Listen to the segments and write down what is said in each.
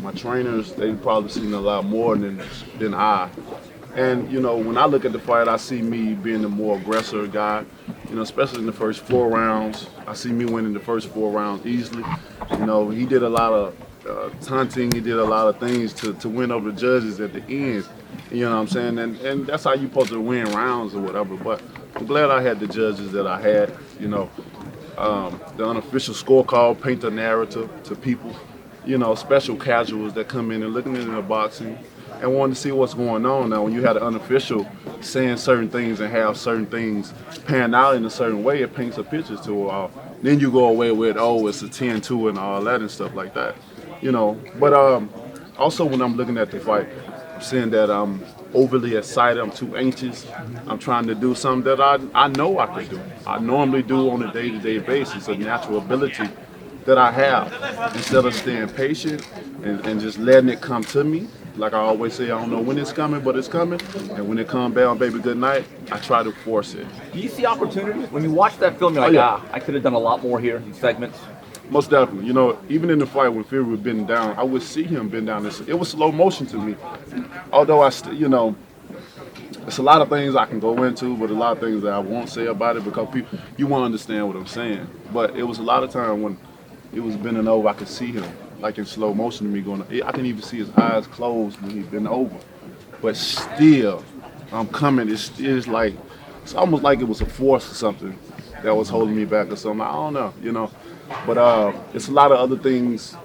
My trainers, they probably seen a lot more than I. And when I look at the fight, I see me being the more aggressive guy. Especially in the first 4 rounds, I see me winning the first 4 rounds easily. He did a lot of taunting. He did a lot of things to win over the judges at the end. You know what I'm saying? And that's how you supposed to win rounds or whatever. But I'm glad I had the judges that I had. The unofficial scorecard paint a narrative to people. Special casuals that come in and looking into the boxing and wanting to see what's going on. Now, when you had an unofficial saying certain things and have certain things pan out in a certain way, it paints a picture to it all. Then you go away with, oh, it's a 10-2 and all that and stuff like that. But also when I'm looking at the fight, I'm seeing that I'm overly excited, I'm too anxious. I'm trying to do something that I know I can do. I normally do on a day-to-day basis, a natural ability that I have, instead of staying patient and just letting it come to me. Like I always say, I don't know when it's coming, but it's coming. And when it comes down, baby, good night, I try to force it. Do you see opportunities? When you watch that film, you're like, I could have done a lot more here in segments. Most definitely. Even in the fight when Fury was bending down, I would see him bend down. It was slow motion to me. Although it's a lot of things I can go into, but a lot of things that I won't say about it because you won't understand what I'm saying. But it was a lot of time when it was bending over, I could see him, like in slow motion to me going. I can even see his eyes closed when he bent over. But still, I'm coming. It's almost like it was a force or something that was holding me back or something. I don't know. But it's a lot of other things.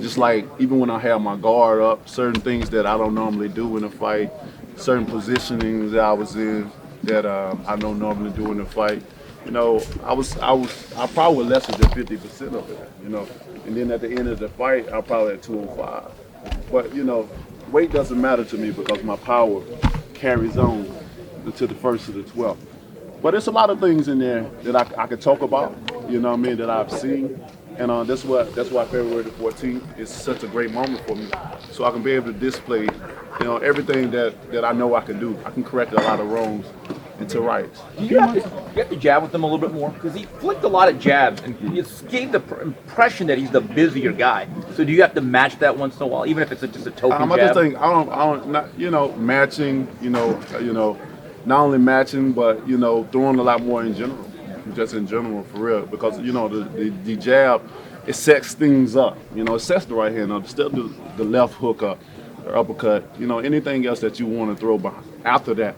Just like even when I have my guard up, certain things that I don't normally do in a fight, certain positionings that I was in that I don't normally do in a fight. I probably was less than 50% of it, and then at the end of the fight, I probably at 205. But, weight doesn't matter to me because my power carries on until the first to the 12th. But there's a lot of things in there that I could talk about, that I've seen. And that's why February the 14th is such a great moment for me. So I can be able to display, everything that I know I can do. I can correct a lot of wrongs into rights. You have to jab with him a little bit more because he flicked a lot of jabs and he gave the impression that he's the busier guy. So do you have to match that once in a while, even if it's just a token jab? I just think matching. Not only matching, but throwing a lot more in general, just in general for real. Because the jab, it sets things up. It sets the right hand up, still the left hook up, or uppercut. Anything else that you want to throw after that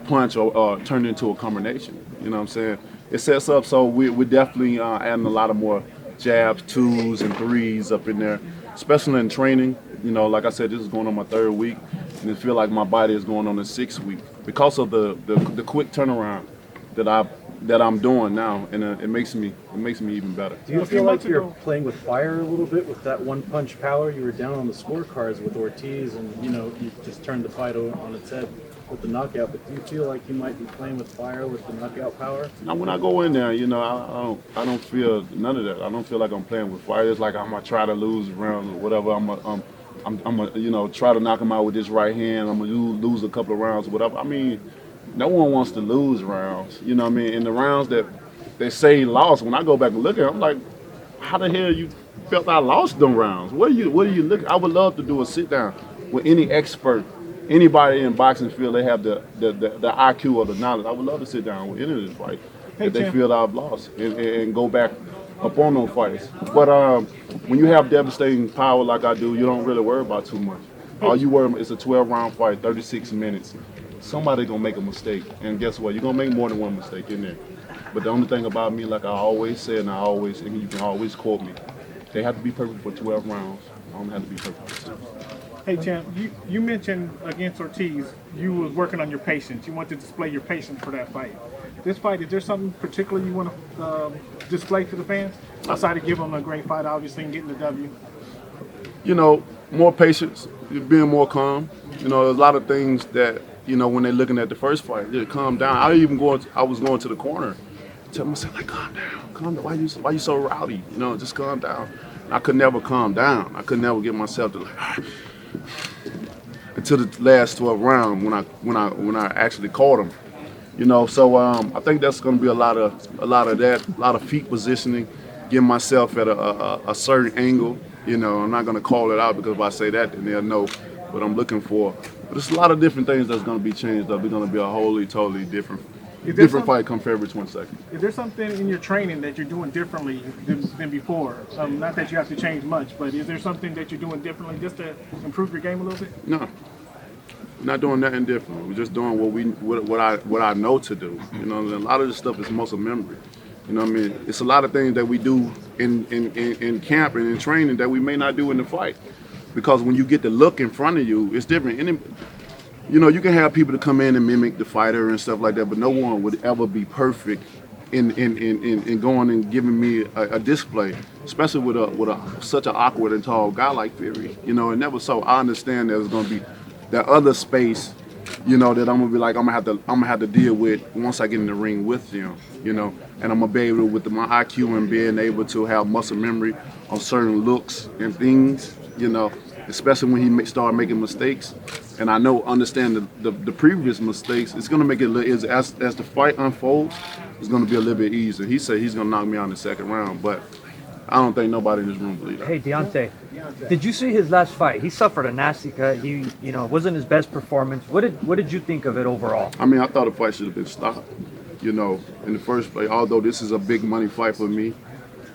punch or turn into a combination. You know what I'm saying? It sets up, so we're definitely adding a lot of more jabs, 2s, and 3s up in there, especially in training. Like I said, this is going on my 3rd week, and it feels like my body is going on the 6th week because of the quick turnaround that I'm doing now, and it makes me even better. Do you feel like you're playing with fire a little bit with that one-punch power? You were down on the scorecards with Ortiz, and you just turned the fight on its head with the knockout. But do you feel like you might be playing with fire with the knockout power? Now, when I go in there, I don't feel none of that. I don't feel like I'm playing with fire. It's like I'm gonna try to lose rounds or whatever. I'm gonna try to knock him out with this right hand. I'm gonna lose a couple of rounds or whatever. I mean, no one wants to lose rounds. In the rounds that they say lost, when I go back and look at it, I'm like, how the hell you felt I lost them rounds? What are you looking? I would love to do a sit down with any expert, anybody in boxing feel they have the IQ or the knowledge. I would love to sit down with any of this fight that they feel that I've lost and go back up on those fights. But when you have devastating power like I do, you don't really worry about too much. All you worry about is a 12-round fight, 36 minutes. Somebody gonna make a mistake, and guess what? You're gonna make more than one mistake in there. But the only thing about me, like I always say, and you can always quote me, they have to be perfect for 12 rounds. I don't have to be perfect for 6. Hey, champ, you mentioned against Ortiz, you was working on your patience. You want to display your patience for that fight. This fight, is there something particular you want to display to the fans? Outside of giving them a great fight, obviously, and getting the W. More patience, being more calm. There's a lot of things that, when they're looking at the first fight, they calm down. I was going to the corner, tell myself, like, calm down. Why you so rowdy? Just calm down. I could never calm down. I could never get myself to until the last 12 round when I actually caught him. So I think that's going to be a lot of that, a lot of feet positioning, getting myself at a certain angle You know, I'm not gonna call it out because if I say that, then they'll know what I'm looking for. But there's a lot of different things that's gonna be changed up. It's gonna be a wholly, totally different Is there fight come February 22nd. Is there something in your training that you're doing differently than before? Not that you have to change much, but is there something that you're doing differently just to improve your game a little bit? No, we're not doing nothing different. We're just doing what I know to do. You know, and a lot of this stuff is muscle memory. You know what I mean? It's a lot of things that we do in camp and in training that we may not do in the fight. Because when you get the look in front of you, it's different. You know, you can have people to come in and mimic the fighter and stuff like that, but no one would ever be perfect in going and giving me a display, especially with such an awkward and tall guy like Fury. You know, and never so. I understand there's going to be that other space, you know, that I'm gonna be like I'm gonna have to deal with once I get in the ring with them. You know, and I'm gonna be able to, with my IQ and being able to have muscle memory on certain looks and things. You know, especially when he start making mistakes. And I know, understand the previous mistakes, it's going to make it, as the fight unfolds, it's going to be a little bit easier. He said he's going to knock me out in the second round, but I don't think nobody in this room believes that. Hey, Deontay, did you see his last fight? He suffered a nasty cut. He, wasn't his best performance. What did you think of it overall? I mean, I thought the fight should have been stopped, you know, in the first place, although this is a big money fight for me.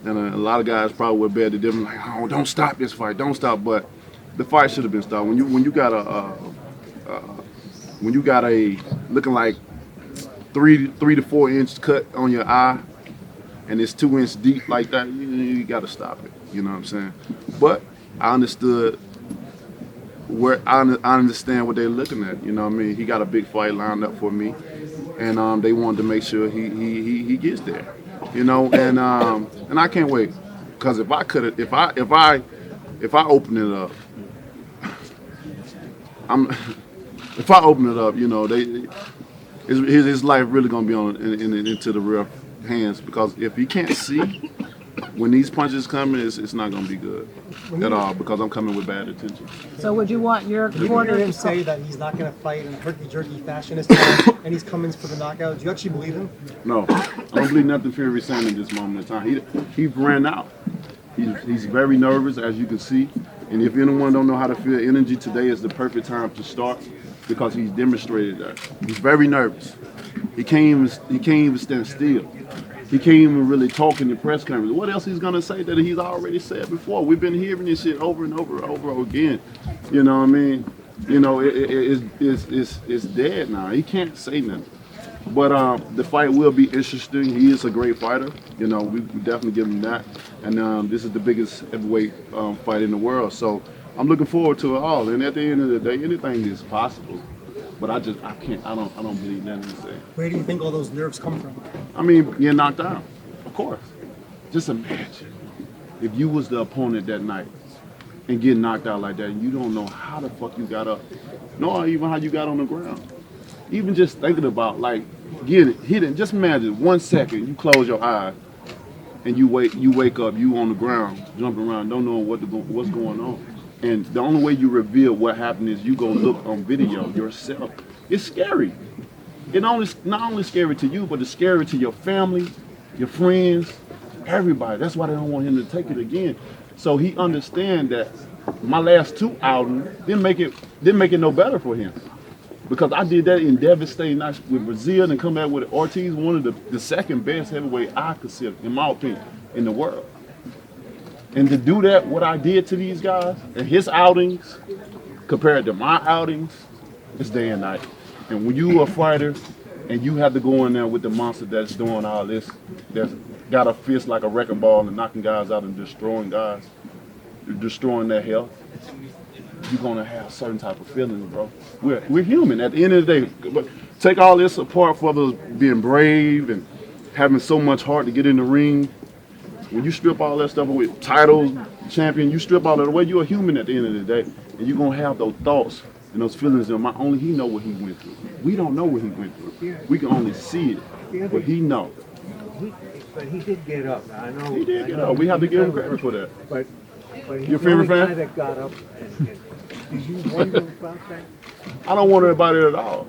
And a lot of guys probably would bear the difference, like, oh, don't stop this fight, don't stop. But the fight should have been stopped. When you got a looking like 3 to 4 inch cut on your eye, and it's 2 inch deep like that, you got to stop it. You know what I'm saying? But I understood I understand what they're looking at. You know what I mean? He got a big fight lined up for me, and they wanted to make sure he gets there. You know, and I can't wait, because if I open it up, if I open it up, you know, his life really gonna be on into the real hands, because if he can't see when these punches coming, it's not gonna be good at all, because I'm coming with bad intentions. So would you want your You corner hear to him say that he's not going to fight in a herky-jerky fashion this time, and he's coming for the knockout. Do you actually believe him? No, I don't believe nothing Fury's saying in this moment in time. He ran out. He's very nervous, as you can see. And if anyone don't know how to feel energy, today is the perfect time to start, because he's demonstrated that. He's very nervous. He can't even stand still. He can't even really talk in the press conference. What else he's gonna say that he's already said before? We've been hearing this shit over and over again. You know what I mean? You know, it's dead now. He can't say nothing. But the fight will be interesting. He is a great fighter. You know, we definitely give him that. And this is the biggest heavyweight fight in the world. So I'm looking forward to it all. And at the end of the day, anything is possible. But I can't. I don't believe nothing he said. Where do you think all those nerves come from? I mean, getting knocked out, of course. Just imagine if you was the opponent that night and get knocked out like that, and you don't know how the fuck you got up, nor even how you got on the ground. Even just thinking about, like, getting hit, and just imagine 1 second you close your eyes and you wake up, you on the ground jumping around, don't know what's going on. And the only way you reveal what happened is you go look on video yourself. It's scary. It's not only scary to you, but it's scary to your family, your friends, everybody. That's why they don't want him to take it again. So he understands that my last 2 outings didn't make it no better for him. Because I did that in devastating nights with Brazil and come back with Ortiz, one of the second best heavyweight I consider, in my opinion, in the world. And to do that, what I did to these guys, and his outings, compared to my outings, it's day and night. And when you a fighter, and you have to go in there with the monster that's doing all this, that's got a fist like a wrecking ball and knocking guys out and destroying guys, destroying their health, you're gonna have certain type of feelings, bro. We're human at the end of the day. But take all this apart for us being brave and having so much heart to get in the ring. When you strip all that stuff away, titles, champion, you strip all that away, you're a human at the end of the day. And you're gonna have those thoughts and those feelings in your mind. Only he know what he went through. We don't know what he went through. We can only see it, but he knows. But he did get up. I know. He did get up. We have to give him credit for that. But he's Your the favorite only fan? guy that got up. Did you wonder about that? I don't wonder about it at all.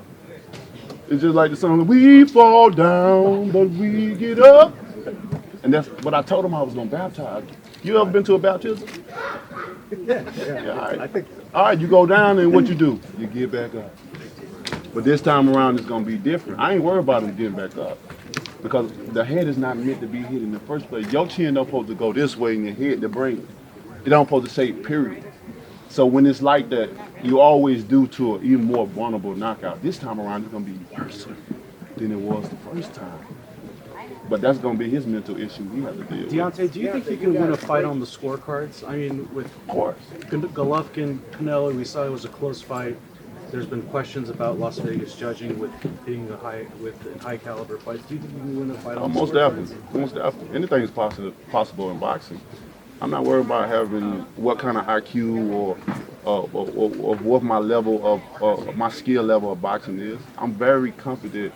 It's just like the song, we fall down, but we get up. And that's what I told him I was gonna baptize. You ever been to a baptism? Yeah, All right. I think All right, you go down and what you do? You get back up. But this time around it's gonna be different. I ain't worried about him getting back up. Because the head is not meant to be hit in the first place. Your chin don't supposed to go this way in your head, the brain. It don't supposed to say period. So when it's like that, you always do to an even more vulnerable knockout. This time around it's gonna be worse than it was the first time. But that's gonna be his mental issue he has to deal with. Deontay, do you think you can win a fight on the scorecards? I mean, with Of course. Golovkin, Canelo, we saw it was a close fight. There's been questions about Las Vegas judging with being high caliber fights. Do you think you can win a fight on the Most scorecards? definitely. Most definitely. Anything is possible in boxing. I'm not worried about having what kind of IQ or what my level of my skill level of boxing is. I'm very confident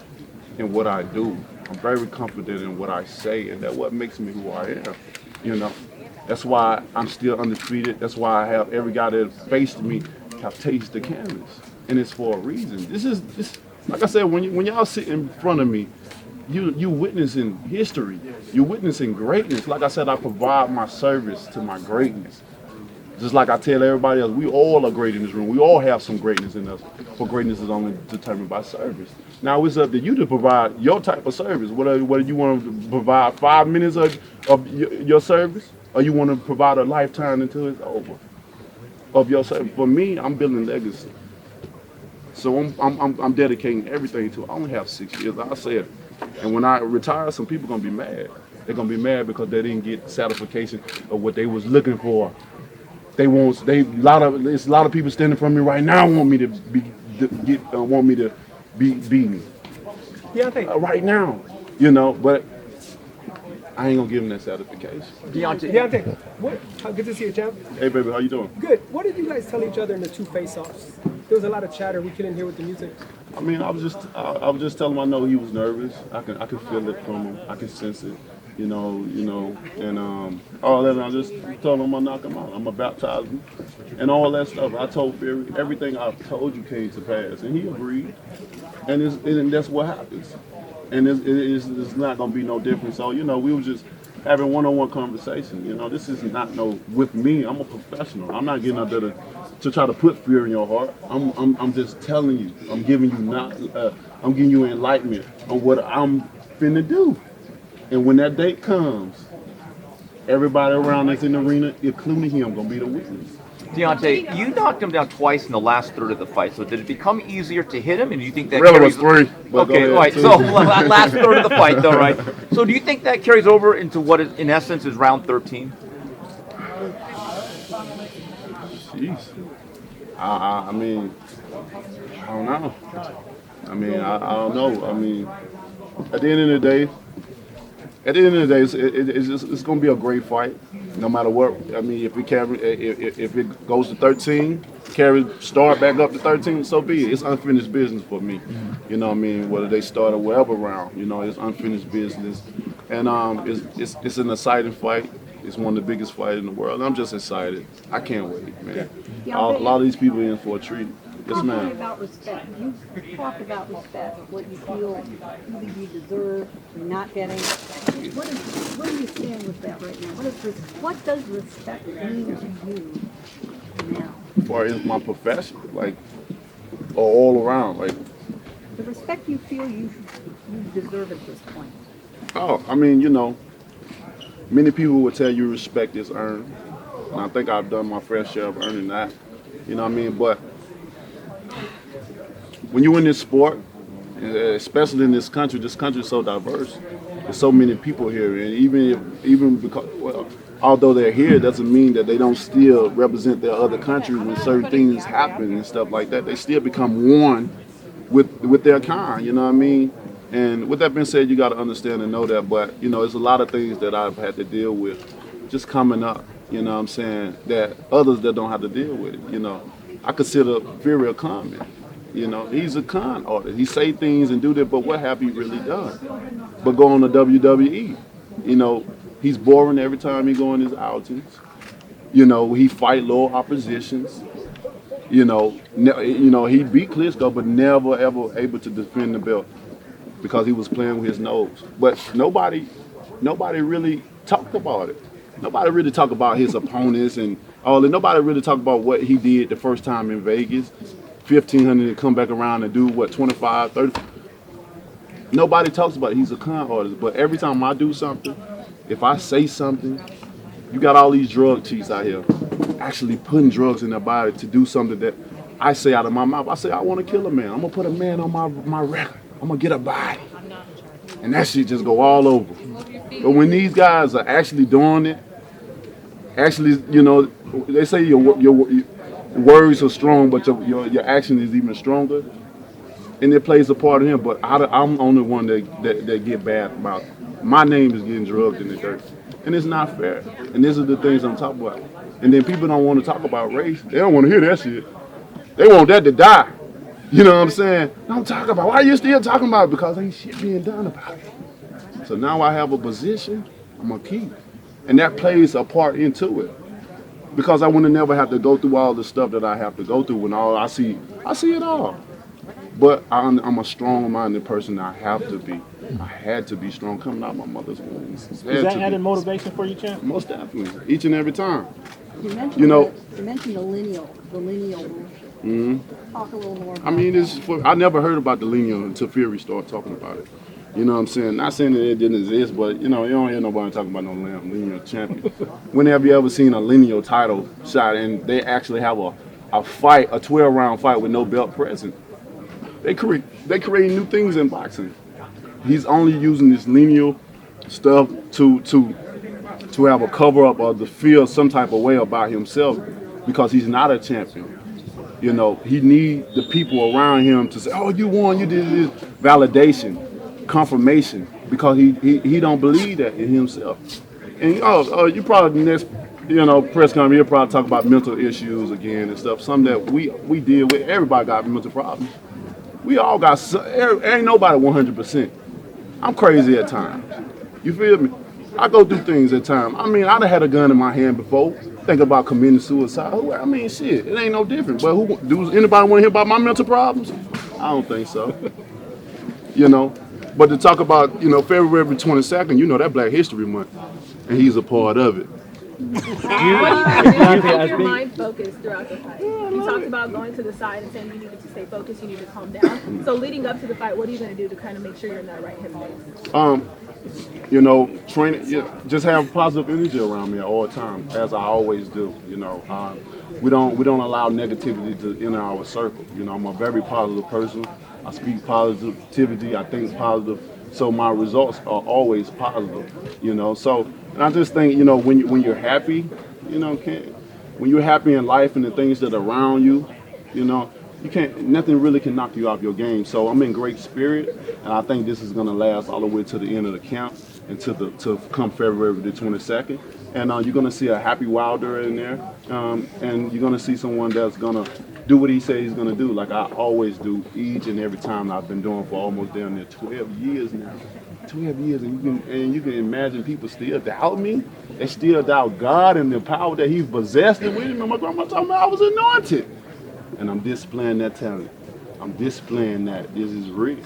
in what I do. I'm very confident in what I say, and that's what makes me who I am. You know, that's why I'm still undefeated. That's why I have every guy that faced me have tasted the canvas, and it's for a reason. This like I said, when y'all sit in front of me, you witnessing history. You're witnessing greatness. Like I said, I provide my service to my greatness. Just like I tell everybody else, we all are great in this room. We all have some greatness in us, but greatness is only determined by service. Now it's up to you to provide your type of service. Whether you want to provide 5 minutes of your service, or you want to provide a lifetime until it's over of your service. For me, I'm building legacy. So I'm dedicating everything to it. I only have 6 years. I said, and when I retire, some people gonna be mad. They're gonna be mad because they didn't get satisfaction of what they was looking for. There's a lot of people standing from me right now want me to be beaten. Right now, but I ain't gonna give them that satisfaction. Deontay, Good to see you, champ. Hey baby, how you doing? Good. What did you guys tell each other in the two face-offs? There was a lot of chatter. We couldn't hear with the music. I mean, I was just telling him I know he was nervous. I can feel it from him. I can sense it. And all that. And I just told him I'm gonna knock him out. I'm gonna baptize him, and all that stuff. I told Fury everything I've told you came to pass, and he agreed. And that's what happens. And it's not gonna be no different. So we were just having one-on-one conversation. This is not with me. I'm a professional. I'm not getting up there to try to put fear in your heart. I'm just telling you. I'm giving you enlightenment on what I'm finna do. And when that date comes, everybody around us in the arena, including him, gonna be the witness. Deontay, you knocked him down twice in the last third of the fight. So did it become easier to hit him? And do you think that Really carries was 3. But go Okay, ahead. all right. So last third of the fight, though, right? So do you think that carries over into what, in essence, is round 13? Jeez. I mean, I don't know. I don't know. I mean, at the end of the day, it's going to be a great fight, no matter what. I mean, if it goes to 13, start back up to 13, so be it. It's unfinished business for me. You know what I mean? Whether they start or whatever round, it's unfinished business, and it's an exciting fight. It's one of the biggest fights in the world. I'm just excited. I can't wait, man. A lot of these people are in for a treat. Yes, Talking ma'am. about respect. You talked about respect, what you feel either you deserve or not getting. Where do you stand with that right now? What does respect mean to you now? As far as my profession, all around, The respect you feel you deserve at this point. Oh, I mean, many people would tell you respect is earned, and I think I've done my fair share of earning that. You know what I mean? But when you're in this sport, especially in this country is so diverse. There's so many people here, and even because, although they're here, doesn't mean that they don't still represent their other countries when certain things happen and stuff like that. They still become one with their kind. You know what I mean? And with that being said, you got to understand and know that. But there's a lot of things that I've had to deal with just coming up. You know what I'm saying? That others that don't have to deal with it. I consider Fury a con man. He's a con artist. He say things and do that, but what have he really done? But go on to WWE. He's boring every time he go on his outings. He fight low oppositions. He beat Klitschko, but never ever able to defend the belt because he was playing with his nose. But nobody really talked about it. Nobody really talk about his opponents and all that. Nobody really talk about what he did the first time in Vegas. 1,500 and come back around and do what, 25, 30. Nobody talks about it. He's a con artist. But every time I do something, if I say something, you got all these drug cheats out here actually putting drugs in their body to do something that I say out of my mouth. I say, I want to kill a man. I'm going to put a man on my record. I'm going to get a body. And that shit just go all over. But when these guys are actually doing it, actually, you know, they say your words are strong, but your action is even stronger. And it plays a part in him. But I'm the only one that get bad about it. My name is getting drugged in the dirt. And it's not fair. And these are the things I'm talking about. And then people don't want to talk about race. They don't want to hear that shit. They want that to die. You know what I'm saying? Don't talk about it. Why are you still talking about it? Because ain't shit being done about it. So now I have a position I'm going to keep. And that plays a part into it. Because I want to never have to go through all the stuff that I have to go through when all I see it all. But I'm a strong-minded person. I have to be. I had to be strong coming out of my mother's womb. Is that added motivation for you, champ? Most definitely, each and every time. You mentioned, You know, you mentioned the lineal bullshit. Talk a little more about I mean, I never heard about the lineal until Fury started talking about it. You know what I'm saying? Not saying that it didn't exist, but you know, you don't hear nobody talking about no lineal champion. When have you ever seen a lineal title shot and they actually have a fight, a 12-round fight with no belt present? They create new things in boxing. He's only using this lineal stuff to have a cover up or to feel some type of way about himself because he's not a champion. You know, he needs the people around him to say, "Oh, you won, you did this." Validation, confirmation, because he don't believe that in himself. And you probably next, press conference, you'll probably talk about mental issues again and stuff. Something that we deal with. Everybody got mental problems. We all got. Ain't nobody 100%. I'm crazy at times. You feel me? I go through things at times. I mean, I done had a gun in my hand before. Think about committing suicide. I mean, shit, it ain't no different. But does anybody want to hear about my mental problems? I don't think so. But to talk about, February 22nd, that Black History Month, and he's a part of it. What do you have to do to keep your mind focused throughout the fight? You talked about going to the side and saying you needed to stay focused, you need to calm down. So leading up to the fight, what are you going to do to kind of make sure you're in that right headspace? Training, just have positive energy around me at all times, as I always do. We don't allow negativity to enter our circle. I'm a very positive person. I speak positivity. I think positive. So my results are always positive. So, and I just think, when you're happy, when you're happy in life and the things that are around you, nothing really can knock you off your game. So I'm in great spirit, and I think this is going to last all the way to the end of the camp and to come February the 22nd. And you're going to see a Happy Wilder in there, and you're going to see someone that's going to do what he says he's going to do, like I always do each and every time. I've been doing for almost down there 12 years now. 12 years, and you can imagine people still doubt me. They still doubt God and the power that He's possessed. And with my grandma told me I was anointed. And I'm displaying that talent. I'm displaying that this is real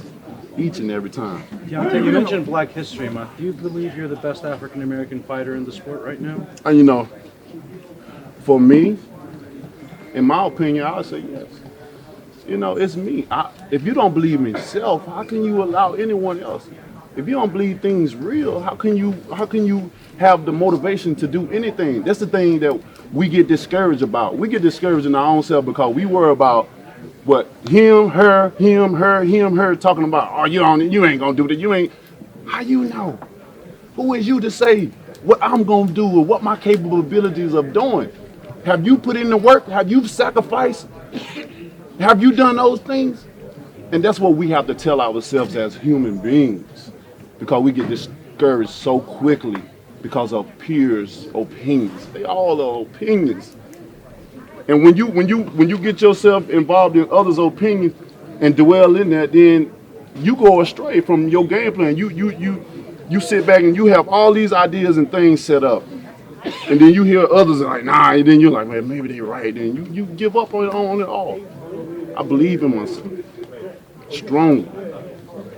each and every time. Deontay, you mentioned Black History Month. Do you believe you're the best African American fighter in the sport right now? And for me, in my opinion, I would say yes. It's me. If you don't believe in yourself, how can you allow anyone else? If you don't believe things real, how can you have the motivation to do anything? That's the thing that we get discouraged about. We get discouraged in our own self because we worry about what him, her, talking about. Oh, you ain't gonna do that. You ain't. How you know? Who is you to say what I'm gonna do or what my capabilities of doing? Have you put in the work? Have you sacrificed? Have you done those things? And that's what we have to tell ourselves as human beings, because we get discouraged so quickly because of peers' opinions. They all are opinions. And when you get yourself involved in others' opinions and dwell in that, then you go astray from your game plan. You sit back and you have all these ideas and things set up. And then you hear others like, nah, and then you're like, man, maybe they're right. Then you give up on it all. I believe in myself strongly.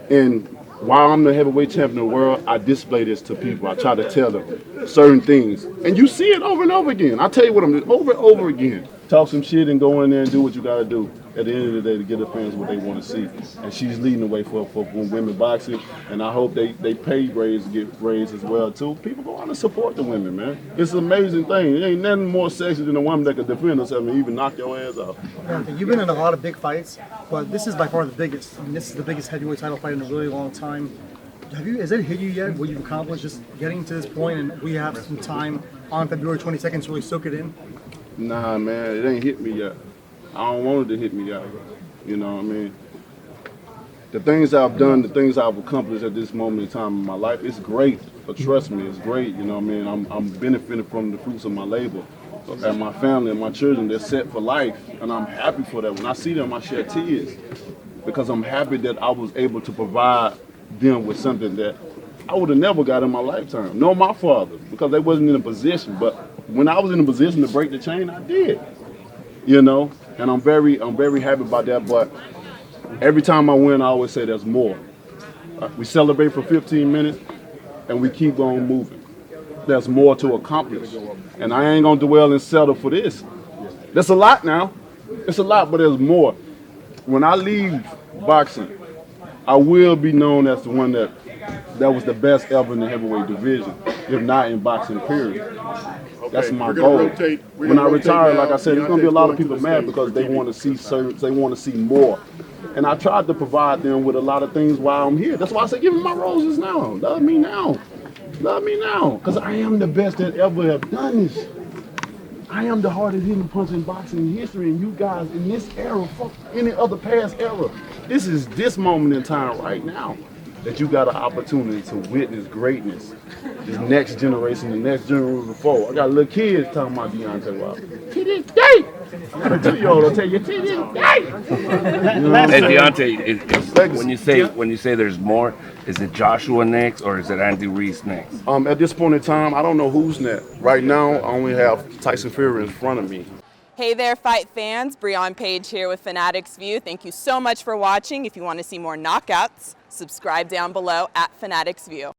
And while I'm the heavyweight champion of the world, I display this to people. I try to tell them certain things. And you see it over and over again. I tell you what I'm doing over and over again. Talk some shit and go in there and do what you got to do at the end of the day to get the fans what they want to see. And she's leading the way for women boxing. And I hope they pay raise get raised as well, too. People go out and support the women, man. It's an amazing thing. It ain't nothing more sexy than a woman that can defend herself and even knock your ass out. You've been in a lot of big fights, but this is by far the biggest. I mean, this is the biggest heavyweight title fight in a really long time. Has it hit you yet what you've accomplished just getting to this point, and we have some time on February 22nd to really soak it in? Nah, man, it ain't hit me yet. I don't want it to hit me yet. You know what I mean? The things I've done, the things I've accomplished at this moment in time in my life, it's great. But trust me, it's great. You know what I mean? I'm benefiting from the fruits of my labor. And my family and my children, they're set for life. And I'm happy for that. When I see them, I shed tears. Because I'm happy that I was able to provide them with something that I would have never got in my lifetime. Nor my father, because they wasn't in a position. But when I was in a position to break the chain, I did. You know, and I'm very happy about that. But every time I win, I always say there's more. We celebrate for 15 minutes, and we keep on moving. There's more to accomplish, and I ain't gonna dwell and settle for this. That's a lot now. It's a lot, but there's more. When I leave boxing, I will be known as the one that was the best ever in the heavyweight division, if not in boxing, period. That's my goal. When I retire, like I said, there's gonna be a lot of people mad because they want to see they want to see more. And I tried to provide them with a lot of things while I'm here. That's why I say, give me my roses now. Love me now. Love me now. Because I am the best that ever have done this. I am the hardest hitting punch in boxing history, and you guys in this era, fuck any other past era. This is this moment in time right now that you got an opportunity to witness greatness. This next generation, the next generation before. I got little kids talking about Deontay Wilder. To this day, I got a 2-year-old will tell you, to this day. Hey Deontay, when you say there's more, is it Joshua next or is it Andy Reese next? At this point in time, I don't know who's next. Right now, I only have Tyson Fury in front of me. Hey there, fight fans. Breon Page here with Fanatics View. Thank you so much for watching. If you want to see more knockouts, subscribe down below at Fanatics View.